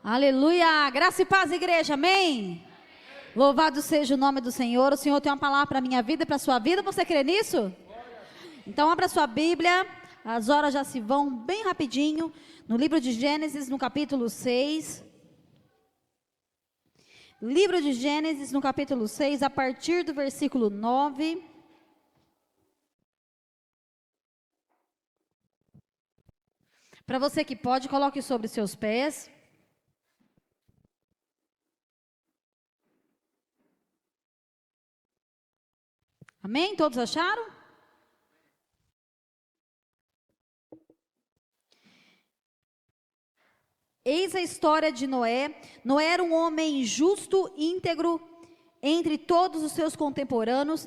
Aleluia, graça e paz, igreja, amém? Louvado seja o nome do Senhor. O Senhor tem uma palavra para a minha vida e para a sua vida, você crê nisso? Então abra sua Bíblia, as horas já se vão bem rapidinho, no livro de Gênesis, no capítulo 6. Livro de Gênesis, no capítulo 6, a partir do versículo 9. Para você que pode, coloque sobre seus pés. Amém? Todos acharam? Eis a história de Noé. Noé era um homem justo, íntegro, entre todos os seus contemporâneos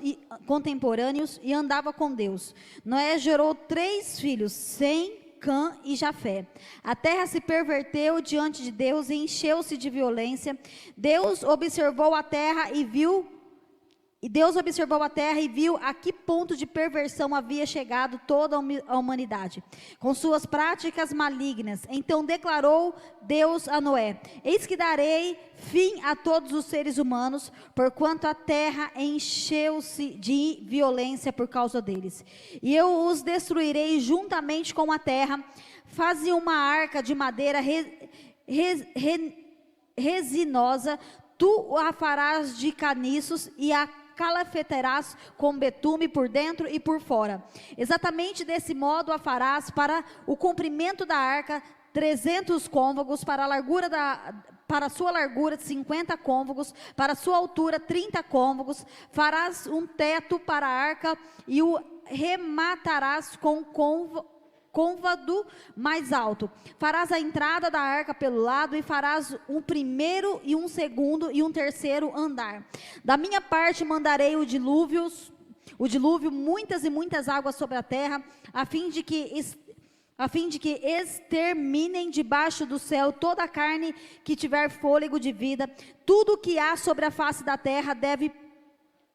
e andava com Deus. Noé gerou 3 filhos, Sem, Cã e Jafé. A terra se perverteu diante de Deus e encheu-se de violência. Deus observou a terra e viu a que ponto de perversão havia chegado toda a humanidade, com suas práticas malignas. Então declarou Deus a Noé: eis que darei fim a todos os seres humanos, porquanto a terra encheu-se de violência por causa deles. E eu os destruirei juntamente com a terra. Faze uma arca de madeira resinosa, tu a farás de caniços e a calafetarás com betume por dentro e por fora. Exatamente desse modo a farás. Para o comprimento da arca 300 côvagos, para a sua largura 50 côvagos, para a sua altura 30 côvagos. Farás um teto para a arca e o rematarás com côvado mais alto. Farás a entrada da arca pelo lado e farás um primeiro e um segundo e um terceiro andar. Da minha parte mandarei o dilúvio, muitas e muitas águas sobre a terra, a fim de que exterminem debaixo do céu toda a carne que tiver fôlego de vida. Tudo que há sobre a face da terra deve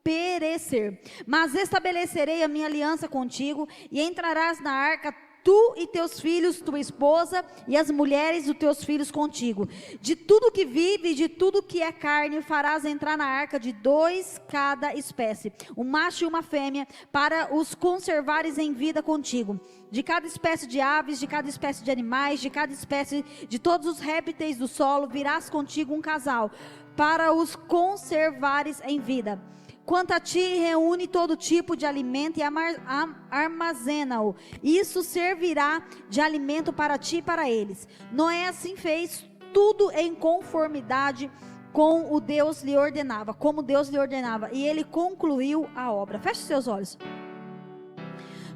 perecer. Mas estabelecerei a minha aliança contigo, e entrarás na arca, tu e teus filhos, tua esposa e as mulheres dos teus filhos contigo. De tudo que vive, de tudo que é carne, farás entrar na arca de 2 cada espécie, um macho e uma fêmea, para os conservares em vida contigo. De cada espécie de aves, de cada espécie de animais, de cada espécie de todos os répteis do solo, virás contigo um casal, para os conservares em vida. Quanto a ti, reúne todo tipo de alimento e armazena-o. Isso servirá de alimento para ti e para eles. Noé assim fez, tudo em conformidade com o Deus lhe ordenava, como Deus lhe ordenava, e ele concluiu a obra. Feche seus olhos.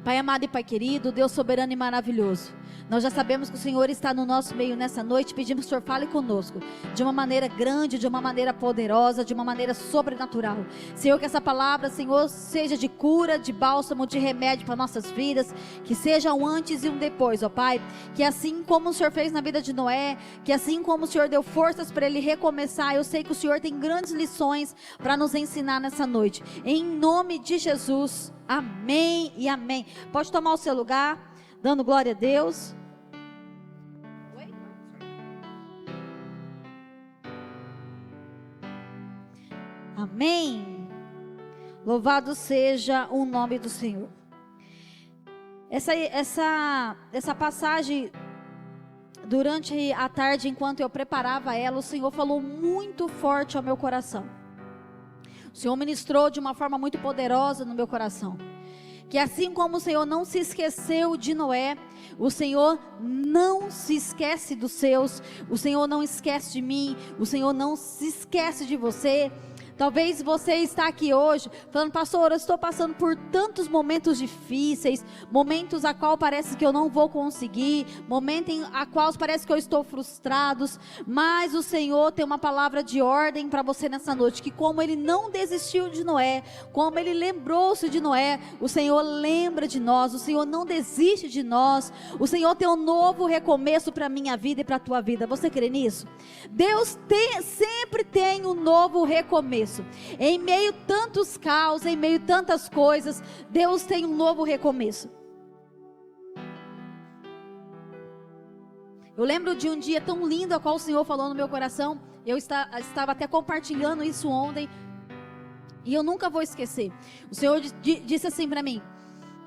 Pai amado e Pai querido, Deus soberano e maravilhoso, nós já sabemos que o Senhor está no nosso meio nessa noite. Pedimos que o Senhor fale conosco de uma maneira grande, de uma maneira poderosa, de uma maneira sobrenatural. Senhor, que essa palavra, Senhor, seja de cura, de bálsamo, de remédio para nossas vidas, que seja um antes e um depois, ó Pai. Que assim como o Senhor fez na vida de Noé, que assim como o Senhor deu forças para ele recomeçar, eu sei que o Senhor tem grandes lições para nos ensinar nessa noite. Em nome de Jesus, amém e amém. Pode tomar o seu lugar, dando glória a Deus. Oi? Amém. Louvado seja o nome do Senhor. Essa passagem, durante a tarde, enquanto eu preparava ela, o Senhor falou muito forte ao meu coração. O Senhor ministrou de uma forma muito poderosa no meu coração. Que assim como o Senhor não se esqueceu de Noé, o Senhor não se esquece dos seus, o Senhor não esquece de mim, o Senhor não se esquece de você. Talvez você está aqui hoje falando: pastor, eu estou passando por tantos momentos difíceis, momentos a qual parece que eu não vou conseguir, momentos a qual parece que eu estou frustrado, mas o Senhor tem uma palavra de ordem para você nessa noite, que como Ele não desistiu de Noé, como Ele lembrou-se de Noé, o Senhor lembra de nós, o Senhor não desiste de nós, o Senhor tem um novo recomeço para a minha vida e para a tua vida. Você crê nisso? Deus sempre tem um novo recomeço. Em meio a tantos caos, em meio a tantas coisas, Deus tem um novo recomeço. Eu lembro de um dia tão lindo a qual o Senhor falou no meu coração. Eu estava até compartilhando isso ontem. E eu nunca vou esquecer. O Senhor disse assim para mim: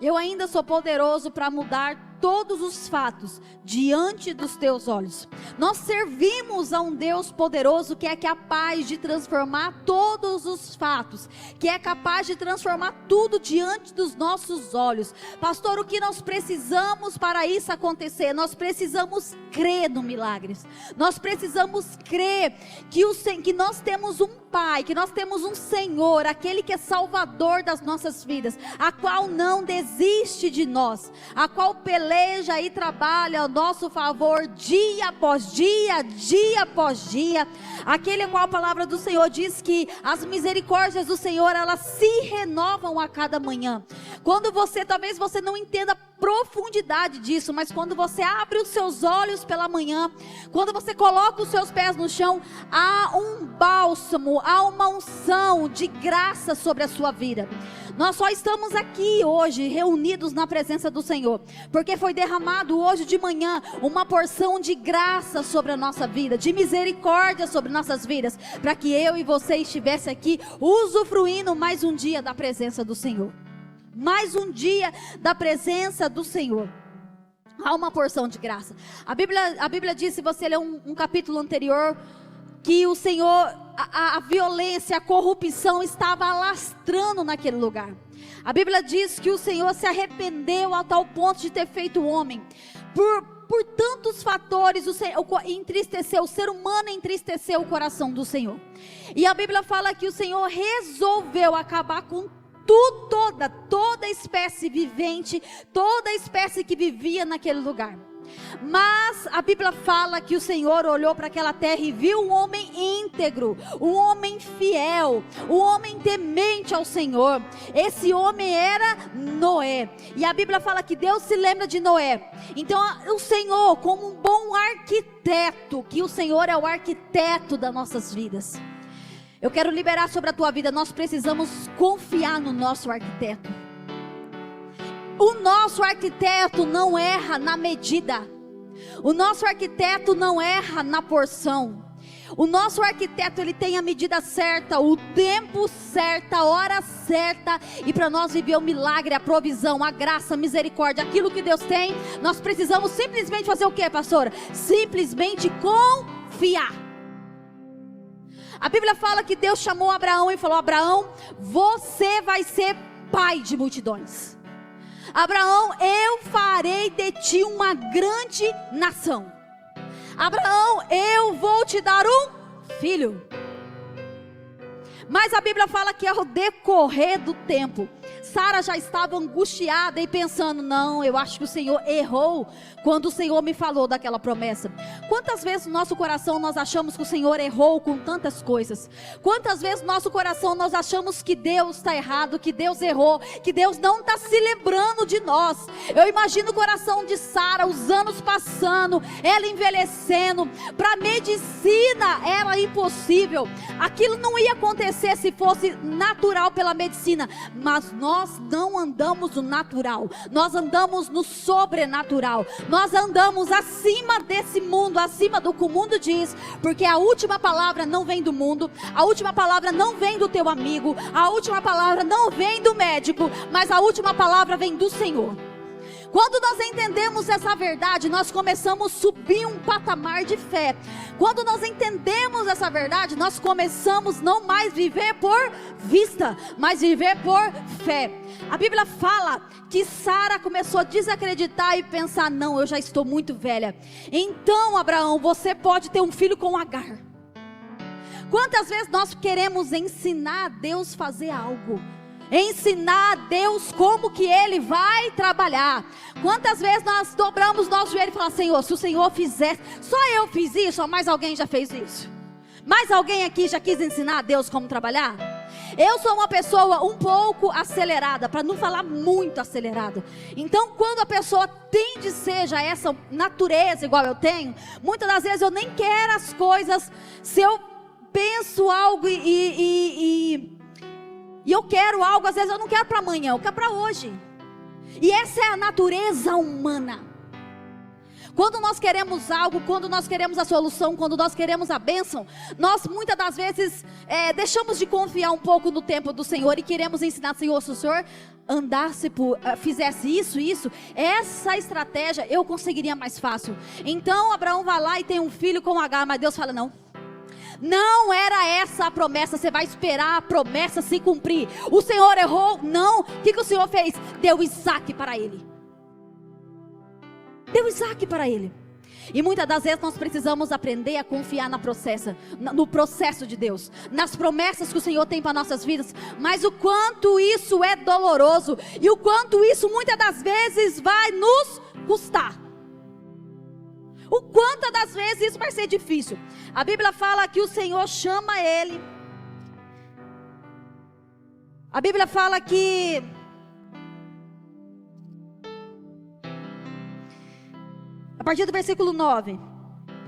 eu ainda sou poderoso para mudar todos os fatos diante dos teus olhos. Nós servimos a um Deus poderoso que é capaz de transformar todos os fatos, que é capaz de transformar tudo diante dos nossos olhos. Pastor, o que nós precisamos para isso acontecer? Nós precisamos crer no milagres. Nós precisamos crer que nós temos um Pai, que nós temos um Senhor, aquele que é Salvador das nossas vidas, a qual não desiste de nós, a qual peleja e trabalha ao nosso favor dia após dia, dia após dia, aquele a qual a palavra do Senhor diz que as misericórdias do Senhor, elas se renovam a cada manhã. Quando talvez você não entenda a profundidade disso, mas quando você abre os seus olhos pela manhã, quando você coloca os seus pés no chão, há um bálsamo, há uma unção de graça sobre a sua vida. Nós só estamos aqui hoje reunidos na presença do Senhor porque foi derramado hoje de manhã uma porção de graça sobre a nossa vida, de misericórdia sobre nossas vidas, para que eu e você estivesse aqui usufruindo mais um dia da presença do Senhor. Mais um dia da presença do Senhor. Há uma porção de graça. A Bíblia diz, se você ler um capítulo anterior, que o Senhor, a violência, a corrupção estava alastrando naquele lugar. A Bíblia diz que o Senhor se arrependeu a tal ponto de ter feito o homem. Por tantos fatores, o ser humano entristeceu o coração do Senhor. E a Bíblia fala que o Senhor resolveu acabar com toda espécie vivente, toda espécie que vivia naquele lugar. Mas a Bíblia fala que o Senhor olhou para aquela terra e viu um homem íntegro, um homem fiel, um homem temente ao Senhor. Esse homem era Noé. E a Bíblia fala que Deus se lembra de Noé. Então o Senhor, como um bom arquiteto, que o Senhor é o arquiteto das nossas vidas. Eu quero liberar sobre a tua vida. Nós precisamos confiar no nosso arquiteto. O nosso arquiteto não erra na medida. O nosso arquiteto não erra na porção. O nosso arquiteto, ele tem a medida certa, o tempo certo, a hora certa. E para nós viver o milagre, a provisão, a graça, a misericórdia, aquilo que Deus tem, nós precisamos simplesmente fazer o que, pastora? Simplesmente confiar. A Bíblia fala que Deus chamou Abraão e falou: Abraão, você vai ser pai de multidões. Abraão, eu farei de ti uma grande nação. Abraão, eu vou te dar um filho. Mas a Bíblia fala que ao decorrer do tempo, Sara já estava angustiada e pensando: não, eu acho que o Senhor errou quando o Senhor me falou daquela promessa. Quantas vezes no nosso coração nós achamos que o Senhor errou com tantas coisas? Quantas vezes no nosso coração nós achamos que Deus está errado, que Deus errou, que Deus não está se lembrando de nós? Eu imagino o coração de Sara, os anos passando, ela envelhecendo. Para a medicina era impossível. Aquilo não ia acontecer se fosse natural pela medicina. Mas nós não andamos no natural, nós andamos no sobrenatural. Nós andamos acima desse mundo, acima do que o mundo diz, porque a última palavra não vem do mundo, a última palavra não vem do teu amigo, a última palavra não vem do médico, mas a última palavra vem do Senhor. Quando nós entendemos essa verdade, nós começamos a subir um patamar de fé. Quando nós entendemos essa verdade, nós começamos não mais viver por vista, mas viver por fé. A Bíblia fala que Sara começou a desacreditar e pensar: não, eu já estou muito velha. Então, Abraão, você pode ter um filho com Agar. Quantas vezes nós queremos ensinar a Deus a fazer algo? Ensinar a Deus como que Ele vai trabalhar. Quantas vezes nós dobramos nosso joelho e falamos: Senhor, se o Senhor fizesse, só eu fiz isso, ou mais alguém já fez isso? Mais alguém aqui já quis ensinar a Deus como trabalhar? Eu sou uma pessoa um pouco acelerada, para não falar muito acelerado. Então quando a pessoa tende a ser já essa natureza igual eu tenho, muitas das vezes eu nem quero as coisas. Se eu penso algo e eu quero algo, às vezes eu não quero para amanhã, eu quero para hoje. E essa é a natureza humana. Quando nós queremos algo, quando nós queremos a solução, quando nós queremos a bênção, nós muitas das vezes deixamos de confiar um pouco no tempo do Senhor e queremos ensinar: Senhor, se o Senhor andasse fizesse isso, essa estratégia eu conseguiria mais fácil. Então Abraão vai lá e tem um filho com Agar, mas Deus fala: não era essa a promessa, você vai esperar a promessa se cumprir. O Senhor errou? Não. O que o Senhor fez? Deu Isaac para ele. Deu Isaac para ele. E muitas das vezes nós precisamos aprender a confiar no processo de Deus, nas promessas que o Senhor tem para nossas vidas. Mas o quanto isso é doloroso, e o quanto isso muitas das vezes vai nos custar. O quanto das vezes isso vai ser difícil. A Bíblia fala que o Senhor chama ele. A Bíblia fala que a partir do versículo 9,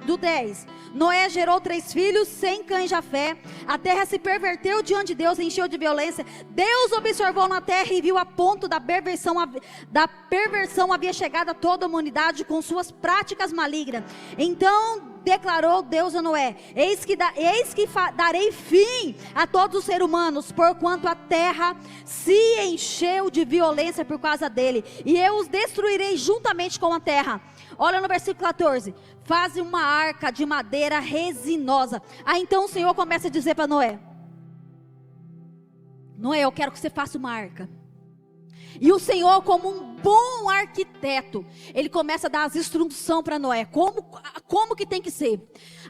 do 10, Noé gerou 3 filhos, Sem, Cã e Jafé. A terra se perverteu diante de Deus, encheu de violência. Deus observou na terra e viu a ponto da perversão havia chegado a toda a humanidade com suas práticas malignas. Então declarou Deus a Noé: eis que darei fim a todos os seres humanos, porquanto a terra se encheu de violência por causa dele, e eu os destruirei juntamente com a terra. Olha no versículo 14: faze uma arca de madeira resinosa. Aí então o Senhor começa a dizer para Noé: Noé, eu quero que você faça uma arca. E o Senhor, como um bom arquiteto, ele começa a dar as instruções para Noé, como que tem que ser.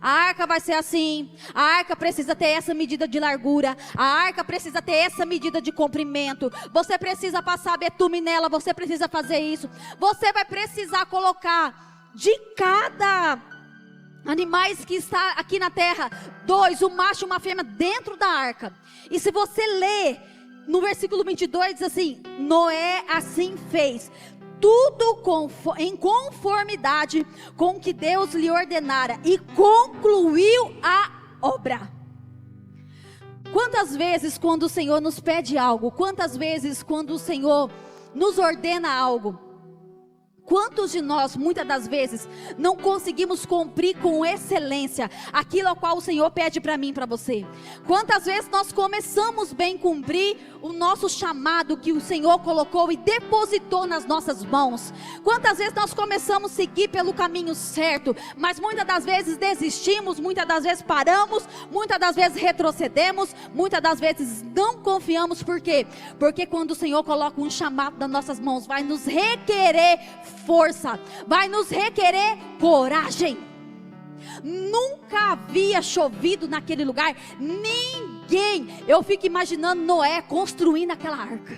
A arca vai ser assim, a arca precisa ter essa medida de largura, a arca precisa ter essa medida de comprimento, você precisa passar betume nela, você precisa fazer isso, você vai precisar colocar de cada animais que está aqui na terra, 2, um macho e uma fêmea dentro da arca. E se você ler no versículo 22, diz assim: Noé assim fez, tudo em conformidade com o que Deus lhe ordenara, e concluiu a obra. Quantas vezes quando o Senhor nos pede algo, quantas vezes quando o Senhor nos ordena algo, quantos de nós, muitas das vezes, não conseguimos cumprir com excelência aquilo ao qual o Senhor pede para mim e para você? Quantas vezes nós começamos bem cumprir o nosso chamado que o Senhor colocou e depositou nas nossas mãos? Quantas vezes nós começamos a seguir pelo caminho certo, mas muitas das vezes desistimos, muitas das vezes paramos, muitas das vezes retrocedemos, muitas das vezes não confiamos. Por quê? Porque quando o Senhor coloca um chamado nas nossas mãos, vai nos requerer força, vai nos requerer coragem. Nunca havia chovido naquele lugar, ninguém. Eu fico imaginando Noé construindo aquela arca.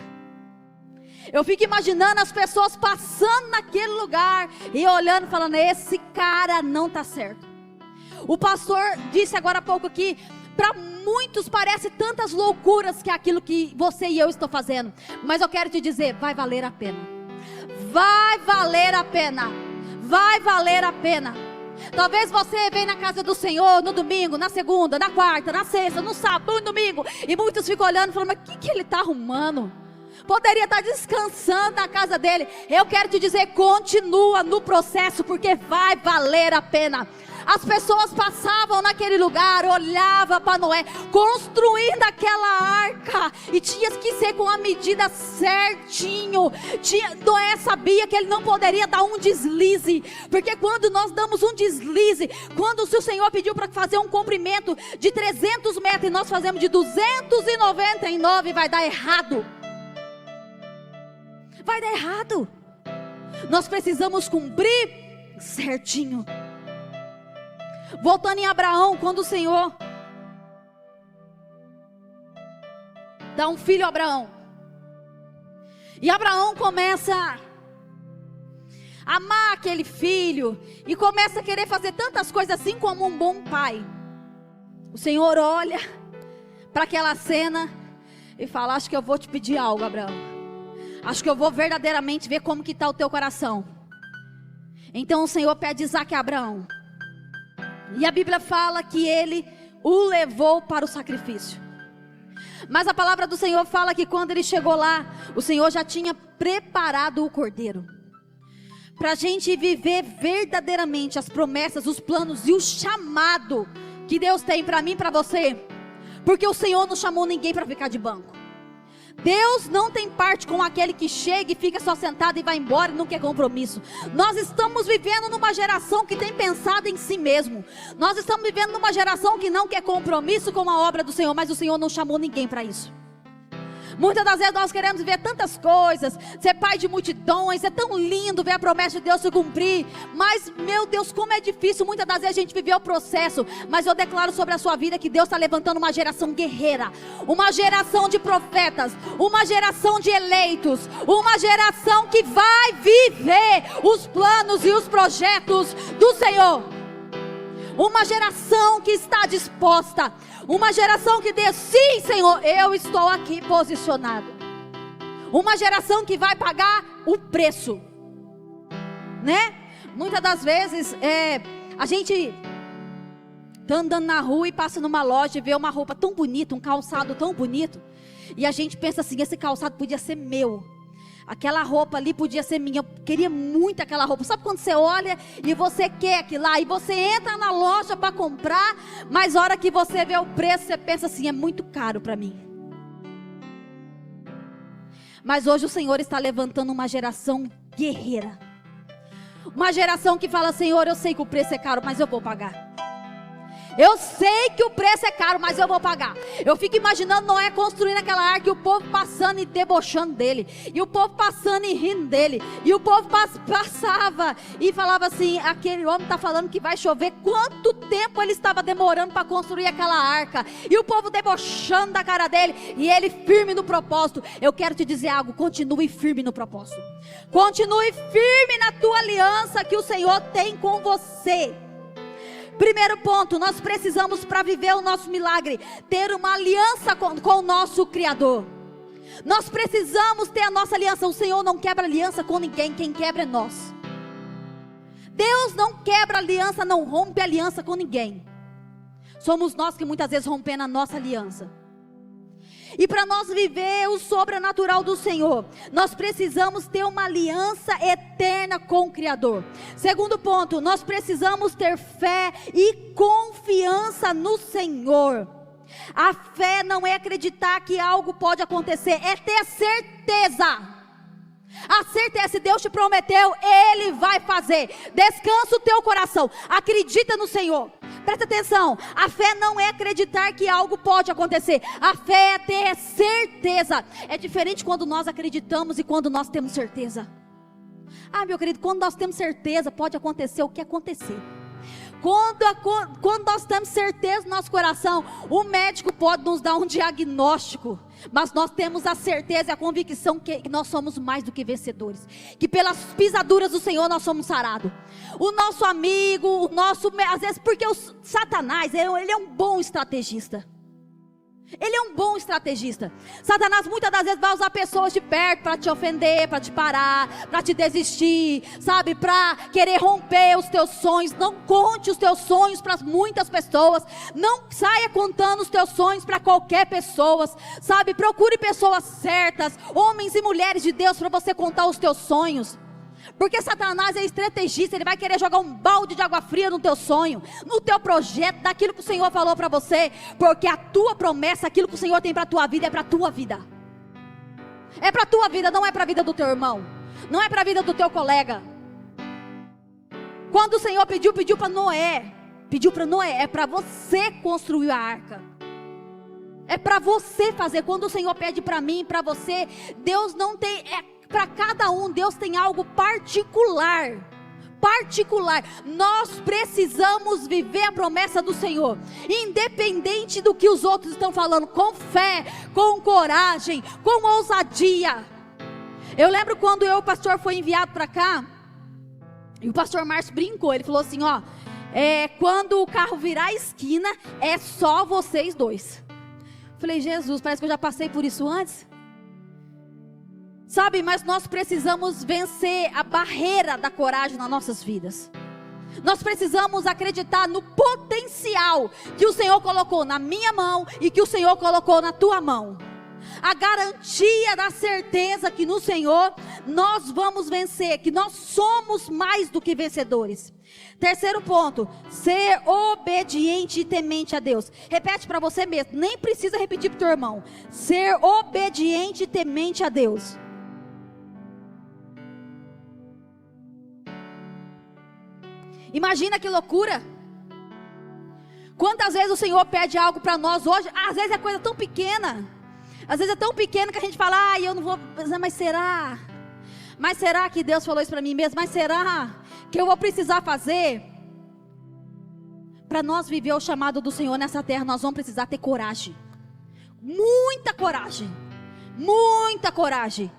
Eu fico imaginando as pessoas passando naquele lugar e olhando, falando: esse cara não está certo. O pastor disse agora há pouco aqui, para muitos parece tantas loucuras que é aquilo que você e eu estou fazendo, mas eu quero te dizer, vai valer a pena. Vai valer a pena. Vai valer a pena. Talvez você venha na casa do Senhor no domingo, na segunda, na quarta, na sexta, no sábado, no domingo, e muitos ficam olhando e falando: mas o que ele está arrumando? Poderia estar descansando na casa dele. Eu quero te dizer, continua no processo, porque vai valer a pena. As pessoas passavam naquele lugar, olhavam para Noé construindo aquela arca, e tinha que ser com a medida certinho. Noé sabia que ele não poderia dar um deslize, porque quando nós damos um deslize, quando se o Senhor pediu para fazer um comprimento de 300 metros e nós fazemos de 299, vai dar errado. Vai dar errado. Nós precisamos cumprir certinho. Voltando em Abraão, quando o Senhor dá um filho a Abraão, e Abraão começa a amar aquele filho, e começa a querer fazer tantas coisas assim como um bom pai. O Senhor olha para aquela cena e fala: acho que eu vou te pedir algo, Abraão. Acho que eu vou verdadeiramente ver como que está o teu coração. Então o Senhor pede Isaac a Abraão. E a Bíblia fala que ele o levou para o sacrifício. Mas a palavra do Senhor fala que quando ele chegou lá, o Senhor já tinha preparado o cordeiro. para a gente viver verdadeiramente as promessas, os planos e o chamado que Deus tem para mim e para você. Porque o Senhor não chamou ninguém para ficar de banco. Deus não tem parte com aquele que chega e fica só sentado e vai embora e não quer compromisso. Nós estamos vivendo numa geração que tem pensado em si mesmo. Nós estamos vivendo numa geração que não quer compromisso com a obra do Senhor, mas o Senhor não chamou ninguém para isso. Muitas das vezes nós queremos ver tantas coisas, ser pai de multidões, é tão lindo ver a promessa de Deus se cumprir, mas meu Deus, como é difícil muitas das vezes a gente viver o processo. Mas eu declaro sobre a sua vida que Deus está levantando uma geração guerreira, uma geração de profetas, uma geração de eleitos, uma geração que vai viver os planos e os projetos do Senhor. Uma geração que está disposta, uma geração que diz: sim, Senhor, eu estou aqui posicionado. Uma geração que vai pagar o preço, né? Muitas das vezes a gente está andando na rua e passa numa loja e vê uma roupa tão bonita, um calçado tão bonito, e a gente pensa assim: esse calçado podia ser meu. Aquela roupa ali podia ser minha. Eu queria muito aquela roupa. Sabe quando você olha e você quer aquilo lá, e você entra na loja para comprar, mas a hora que você vê o preço, você pensa assim: é muito caro para mim. Mas hoje o Senhor está levantando uma geração guerreira, uma geração que fala: Senhor, eu sei que o preço é caro, mas eu vou pagar. Eu sei que o preço é caro, mas eu vou pagar. Eu fico imaginando Noé construindo aquela arca, e o povo passando e debochando dele, e o povo passando e rindo dele, e o povo passava e falava assim: aquele homem está falando que vai chover. Quanto tempo ele estava demorando para construir aquela arca, e o povo debochando da cara dele, e ele firme no propósito. Eu quero te dizer algo: continue firme no propósito, continue firme na tua aliança que o Senhor tem com você. Primeiro ponto, nós precisamos, para viver o nosso milagre, ter uma aliança com o nosso Criador. Nós precisamos ter a nossa aliança. O Senhor não quebra aliança com ninguém, quem quebra é nós. Deus não quebra aliança, não rompe aliança com ninguém. Somos nós que muitas vezes rompemos a nossa aliança. E para nós viver o sobrenatural do Senhor, nós precisamos ter uma aliança eterna com o Criador. Segundo ponto, nós precisamos ter fé e confiança no Senhor. A fé não é acreditar que algo pode acontecer, é ter certeza. A certeza, se Deus te prometeu, Ele vai fazer. Descansa o teu coração, acredita no Senhor. Presta atenção, a fé não é acreditar que algo pode acontecer, a fé é ter certeza. É diferente quando nós acreditamos e quando nós temos certeza. Ah, meu querido, quando nós temos certeza, pode acontecer o que acontecer. Quando nós temos certeza no nosso coração, o médico pode nos dar um diagnóstico, mas nós temos a certeza e a convicção que nós somos mais do que vencedores, que pelas pisaduras do Senhor nós somos sarados. O nosso amigo, às vezes, porque o Satanás, ele é um bom estrategista. Ele é um bom estrategista. Satanás muitas das vezes vai usar pessoas de perto para te ofender, para te parar, para te desistir, sabe, para querer romper os teus sonhos. Não conte os teus sonhos para muitas pessoas. Não saia contando os teus sonhos para qualquer pessoa, sabe, procure pessoas certas, homens e mulheres de Deus, para você contar os teus sonhos. Porque Satanás é estrategista, ele vai querer jogar um balde de água fria no teu sonho, no teu projeto, daquilo que o Senhor falou para você. Porque a tua promessa, aquilo que o Senhor tem para a tua vida, é para a tua vida. É para a tua vida, não é para a vida do teu irmão, não é para a vida do teu colega. Quando o Senhor pediu para Noé, é para você construir a arca. É para você fazer. Quando o Senhor pede para mim, para você, Deus não tem... Para cada um, Deus tem algo particular. Nós precisamos viver a promessa do Senhor, independente do que os outros estão falando, com fé, com coragem, com ousadia. Eu lembro quando o pastor foi enviado para cá, e o pastor Márcio brincou, ele falou assim, quando o carro virar a esquina, é só vocês dois. Falei: Jesus, parece que eu já passei por isso antes. Sabe, mas nós precisamos vencer a barreira da coragem nas nossas vidas. Nós precisamos acreditar no potencial que o Senhor colocou na minha mão e que o Senhor colocou na tua mão. A garantia da certeza que no Senhor nós vamos vencer, que nós somos mais do que vencedores. Terceiro ponto, ser obediente e temente a Deus. Repete para você mesmo, nem precisa repetir para o teu irmão. Ser obediente e temente a Deus. Imagina que loucura. Quantas vezes o Senhor pede algo para nós hoje, às vezes é coisa tão pequena. Às vezes é tão pequena que a gente fala, eu não vou, mas será? Mas será que Deus falou isso para mim mesmo? Mas será que eu vou precisar fazer? Para nós viver o chamado do Senhor nessa terra, nós vamos precisar ter coragem. Muita coragem. Muita coragem.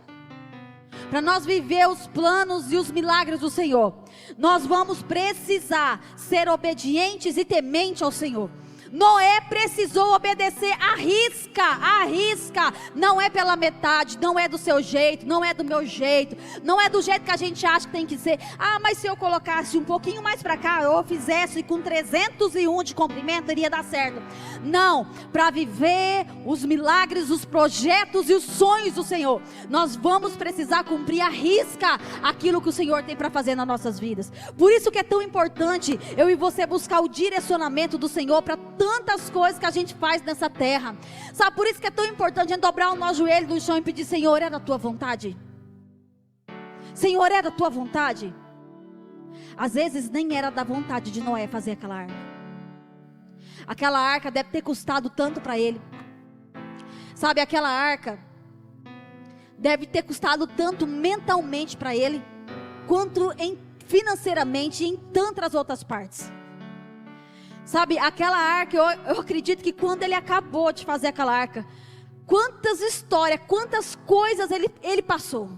Para nós viver os planos e os milagres do Senhor, nós vamos precisar ser obedientes e tementes ao Senhor. Noé precisou obedecer à risca, não é pela metade, não é do seu jeito, não é do meu jeito, não é do jeito que a gente acha que tem que ser. Mas se eu colocasse um pouquinho mais para cá, eu fizesse com 301 de comprimento, iria dar certo. Não, para viver os milagres, os projetos e os sonhos do Senhor, nós vamos precisar cumprir à risca aquilo que o Senhor tem para fazer nas nossas vidas. Por isso que é tão importante eu e você buscar o direcionamento do Senhor para tantas coisas que a gente faz nessa terra. Sabe, por isso que é tão importante a gente dobrar o nosso joelho no chão e pedir: Senhor, é da tua vontade? Senhor, é da tua vontade? Às vezes nem era da vontade de Noé fazer aquela arca. Aquela arca deve ter custado tanto para ele. Sabe, aquela arca deve ter custado tanto mentalmente para ele, quanto financeiramente e em tantas outras partes. Sabe, aquela arca, eu acredito que quando ele acabou de fazer aquela arca, quantas histórias, quantas coisas ele passou.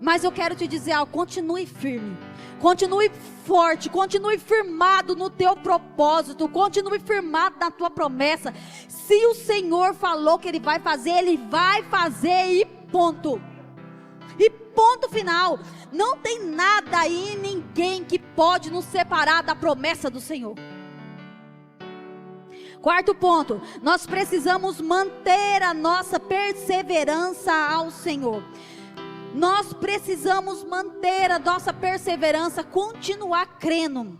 Mas eu quero te dizer algo: continue firme, continue forte, continue firmado no teu propósito, continue firmado na tua promessa. Se o Senhor falou que Ele vai fazer e ponto. E ponto final. Não tem nada e ninguém que pode nos separar da promessa do Senhor. Quarto ponto, nós precisamos manter a nossa perseverança ao Senhor. Nós precisamos manter a nossa perseverança, continuar crendo.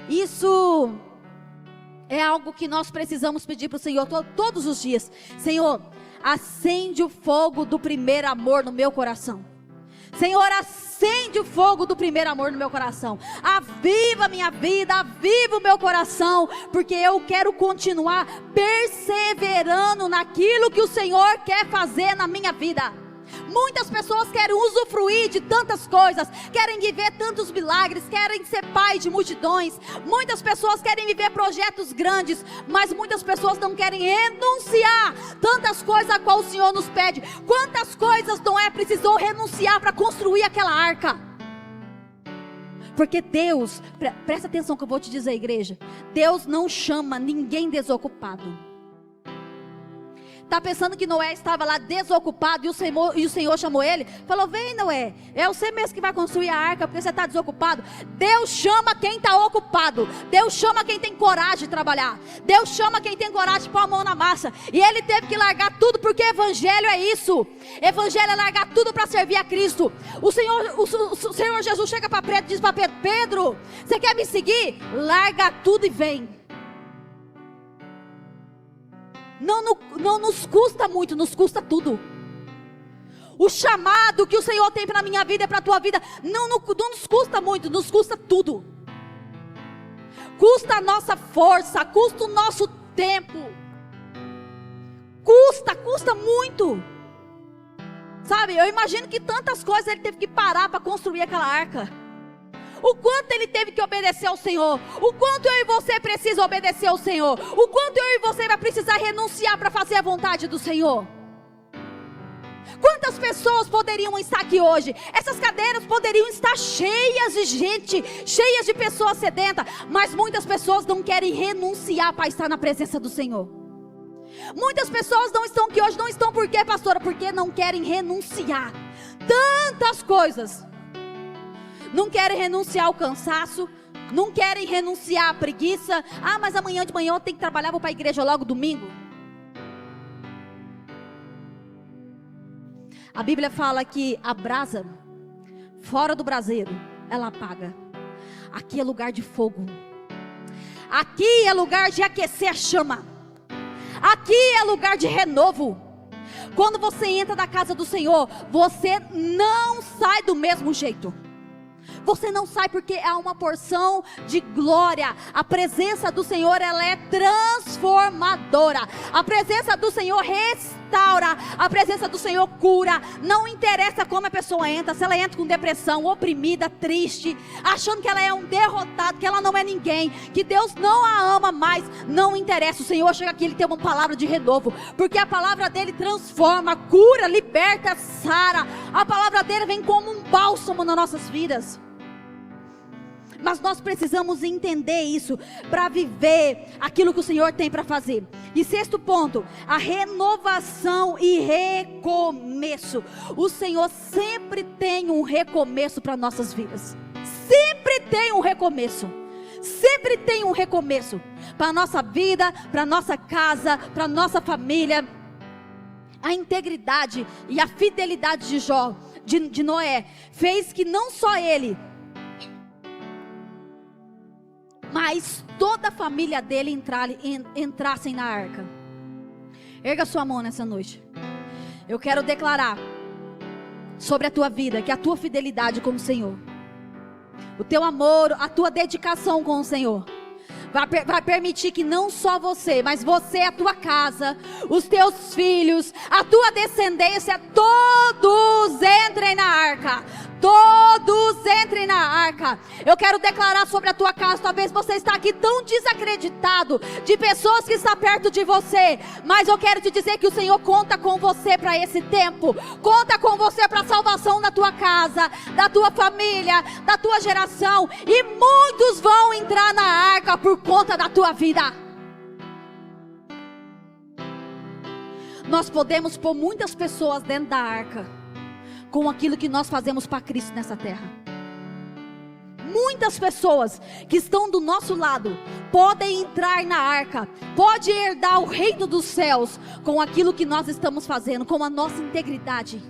Isso é algo que nós precisamos pedir para o Senhor todos os dias. Senhor, acende o fogo do primeiro amor no meu coração. Senhor, acende o fogo do primeiro amor no meu coração. Aviva a minha vida, aviva o meu coração, porque eu quero continuar perseverando naquilo que o Senhor quer fazer na minha vida. Muitas pessoas querem usufruir de tantas coisas, querem viver tantos milagres, querem ser pai de multidões. Muitas pessoas querem viver projetos grandes, mas muitas pessoas não querem renunciar tantas coisas a qual o Senhor nos pede. Quantas coisas Noé precisou renunciar para construir aquela arca? Porque Deus, presta atenção que eu vou te dizer, igreja, Deus não chama ninguém desocupado. Está pensando que Noé estava lá desocupado e o Senhor chamou ele? Falou: vem, Noé, é você mesmo que vai construir a arca porque você está desocupado. Deus chama quem está ocupado. Deus chama quem tem coragem de trabalhar. Deus chama quem tem coragem de pôr a mão na massa. E ele teve que largar tudo, porque evangelho é isso. Evangelho é largar tudo para servir a Cristo. O Senhor Jesus chega para Pedro e diz para Pedro: Pedro, você quer me seguir? Larga tudo e vem. Não nos custa muito, nos custa tudo. O chamado que o Senhor tem para a minha vida e para a tua vida não nos custa muito, nos custa tudo. Custa a nossa força, custa o nosso tempo. Custa muito. Sabe, eu imagino que tantas coisas ele teve que parar para construir aquela arca. O quanto ele teve que obedecer ao Senhor. O quanto eu e você precisam obedecer ao Senhor. O quanto eu e você vai precisar renunciar para fazer a vontade do Senhor. Quantas pessoas poderiam estar aqui hoje? Essas cadeiras poderiam estar cheias de gente, cheias de pessoas sedentas, mas muitas pessoas não querem renunciar para estar na presença do Senhor. Muitas pessoas não estão aqui hoje, não estão por quê, pastora? Porque não querem renunciar. Tantas coisas. Não querem renunciar ao cansaço, não querem renunciar à preguiça. Mas amanhã de manhã eu tenho que trabalhar, vou para a igreja logo domingo. A Bíblia fala que a brasa, fora do braseiro, ela apaga. Aqui é lugar de fogo. Aqui é lugar de aquecer a chama. Aqui é lugar de renovo. Quando você entra na casa do Senhor, você não sai do mesmo jeito. Você não sai porque há uma porção de glória. A presença do Senhor, ela é transformadora. A presença do Senhor restaura. A presença do Senhor cura. Não interessa como a pessoa entra. Se ela entra com depressão, oprimida, triste, achando que ela é um derrotado, que ela não é ninguém, que Deus não a ama mais, não interessa. O Senhor chega aqui, Ele tem uma palavra de renovo, porque a palavra dEle transforma, cura, liberta, sara. A palavra dEle vem como um bálsamo nas nossas vidas. Mas nós precisamos entender isso para viver aquilo que o Senhor tem para fazer. E sexto ponto, a renovação e recomeço. O Senhor sempre tem um recomeço para nossas vidas. Sempre tem um recomeço. Sempre tem um recomeço para a nossa vida, para a nossa casa, para a nossa família. A integridade e a fidelidade de Noé fez que não só ele, mas toda a família dele entrassem na arca. Erga sua mão nessa noite. Eu quero declarar sobre a tua vida, que a tua fidelidade com o Senhor, o teu amor, a tua dedicação com o Senhor, vai permitir que não só você, mas você, a tua casa, os teus filhos, a tua descendência, todos entrem na arca. Todos entrem na arca. Eu quero declarar sobre a tua casa. Talvez você está aqui tão desacreditado de pessoas que estão perto de você, mas eu quero te dizer que o Senhor conta com você para esse tempo. Conta com você para a salvação da tua casa, da tua família, da tua geração. E muitos vão entrar na arca por conta da tua vida. Nós podemos pôr muitas pessoas dentro da arca com aquilo que nós fazemos para Cristo nessa terra. Muitas pessoas que estão do nosso lado podem entrar na arca, pode herdar o reino dos céus com aquilo que nós estamos fazendo, com a nossa integridade.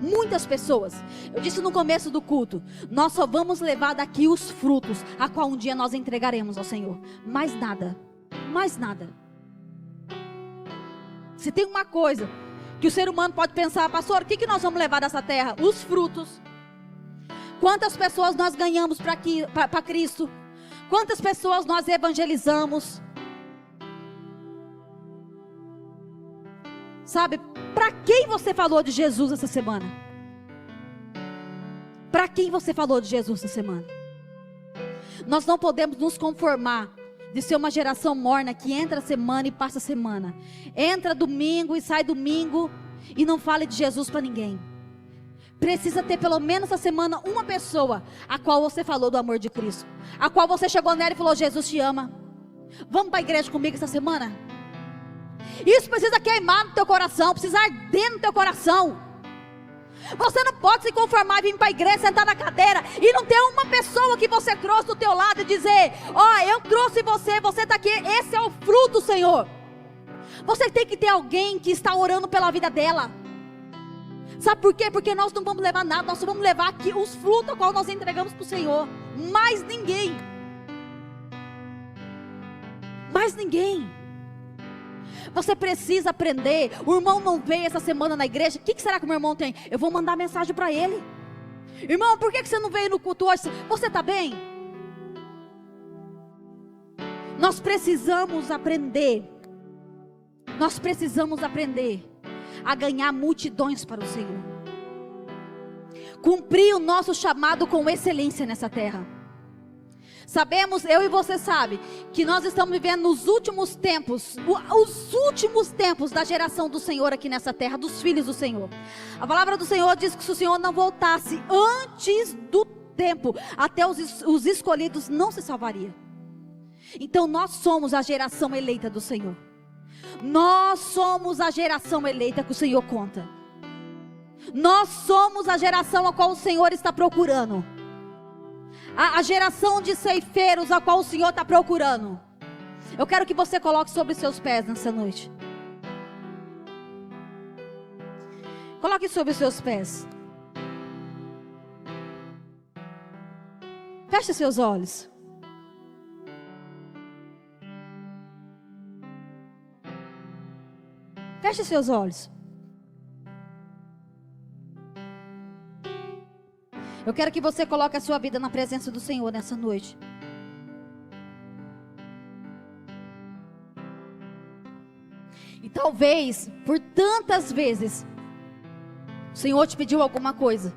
Muitas pessoas, eu disse no começo do culto, nós só vamos levar daqui os frutos, a qual um dia nós entregaremos ao Senhor. Mais nada, mais nada. Se tem uma coisa que o ser humano pode pensar, pastor, o que nós vamos levar dessa terra? Os frutos. Quantas pessoas nós ganhamos para Cristo? Quantas pessoas nós evangelizamos? Sabe, para quem você falou de Jesus essa semana? Para quem você falou de Jesus essa semana? Nós não podemos nos conformar de ser uma geração morna que entra semana e passa semana. Entra domingo e sai domingo e não fala de Jesus para ninguém. Precisa ter pelo menos essa semana uma pessoa a qual você falou do amor de Cristo, a qual você chegou nela e falou: Jesus te ama. Vamos para a igreja comigo essa semana? Isso precisa queimar no teu coração, precisa arder no teu coração. Você não pode se conformar e vir para a igreja, sentar na cadeira e não ter uma pessoa que você trouxe do teu lado e dizer: ó, eu trouxe você, você está aqui, esse é o fruto, Senhor. Você tem que ter alguém que está orando pela vida dela. Sabe por quê? Porque nós não vamos levar nada, nós só vamos levar aqui os frutos a qual nós entregamos para o Senhor. Mais ninguém. Mais ninguém. Você precisa aprender. O irmão não veio essa semana na igreja. O que será que o meu irmão tem? Eu vou mandar mensagem para ele. Irmão, por que você não veio no culto hoje? Você está bem? Nós precisamos aprender. Nós precisamos aprender a ganhar multidões para o Senhor. Cumprir o nosso chamado com excelência nessa terra. Sabemos, eu e você sabe, que nós estamos vivendo nos últimos tempos, os últimos tempos da geração do Senhor aqui nessa terra, dos filhos do Senhor. A palavra do Senhor diz que se o Senhor não voltasse antes do tempo, até os escolhidos não se salvariam. Então nós somos a geração eleita do Senhor. Nós somos a geração eleita que o Senhor conta. Nós somos a geração a qual o Senhor está procurando. A geração de ceifeiros a qual o Senhor está procurando. Eu quero que você coloque sobre seus pés nessa noite. Coloque sobre os seus pés. Feche seus olhos. Feche seus olhos. Eu quero que você coloque a sua vida na presença do Senhor nessa noite. E talvez, por tantas vezes, o Senhor te pediu alguma coisa.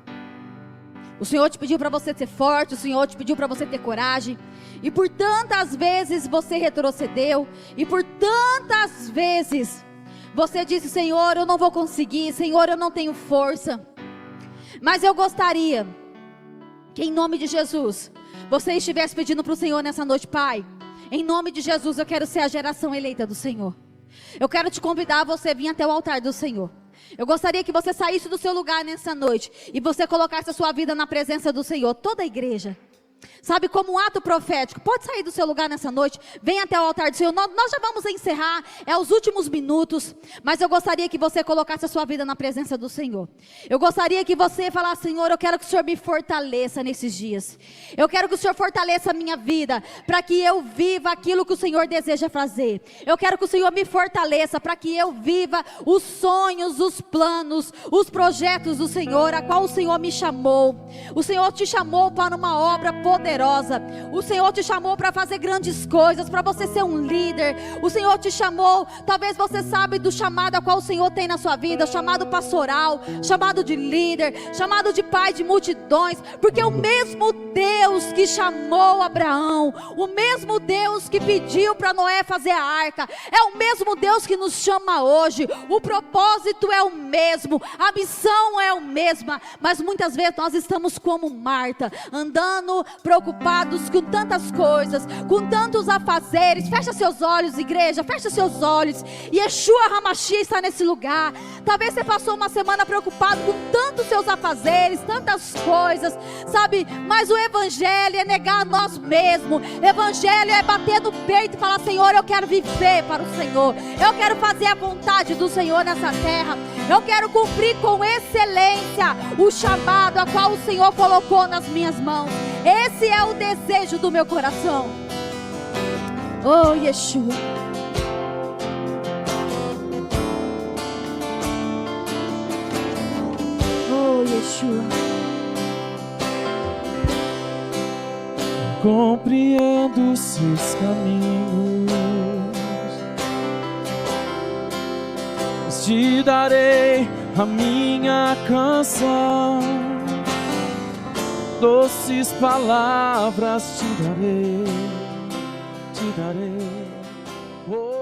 O Senhor te pediu para você ser forte, o Senhor te pediu para você ter coragem. E por tantas vezes você retrocedeu. E por tantas vezes você disse: Senhor, eu não vou conseguir. Senhor, eu não tenho força. Mas eu gostaria que em nome de Jesus, você estivesse pedindo para o Senhor nessa noite: Pai, em nome de Jesus, eu quero ser a geração eleita do Senhor. Eu quero te convidar a você vir até o altar do Senhor. Eu gostaria que você saísse do seu lugar nessa noite e você colocasse a sua vida na presença do Senhor. Toda a igreja, sabe, como um ato profético, pode sair do seu lugar nessa noite, vem até o altar do Senhor. Nós já vamos encerrar, é os últimos minutos, mas eu gostaria que você colocasse a sua vida na presença do Senhor. Eu gostaria que você falasse: Senhor, eu quero que o Senhor me fortaleça nesses dias. Eu quero que o Senhor fortaleça a minha vida, para que eu viva aquilo que o Senhor deseja fazer. Eu quero que o Senhor me fortaleça, para que eu viva os sonhos, os planos, os projetos do Senhor, a qual o Senhor me chamou. O Senhor te chamou para uma obra poderosa. O Senhor te chamou para fazer grandes coisas, para você ser um líder. O Senhor te chamou, talvez você sabe do chamado a qual o Senhor tem na sua vida, chamado pastoral, chamado de líder, chamado de pai de multidões, porque o mesmo Deus que chamou Abraão, o mesmo Deus que pediu para Noé fazer a arca, é o mesmo Deus que nos chama hoje. O propósito é o mesmo, a missão é a mesma, mas muitas vezes nós estamos como Marta, andando preocupados com tantas coisas, com tantos afazeres. Fecha seus olhos, igreja, fecha seus olhos. Yeshua HaMashiach está nesse lugar. Talvez você passou uma semana preocupado com tantos seus afazeres, tantas coisas, sabe, mas o evangelho é negar a nós mesmos. Evangelho é bater no peito e falar: Senhor, eu quero viver para o Senhor, eu quero fazer a vontade do Senhor nessa terra, eu quero cumprir com excelência o chamado a qual o Senhor colocou nas minhas mãos. Esse é o desejo do meu coração. Oh, Yeshua. Oh, Yeshua. Compreendo seus caminhos, te darei a minha canção, doces palavras te darei, te darei. Oh.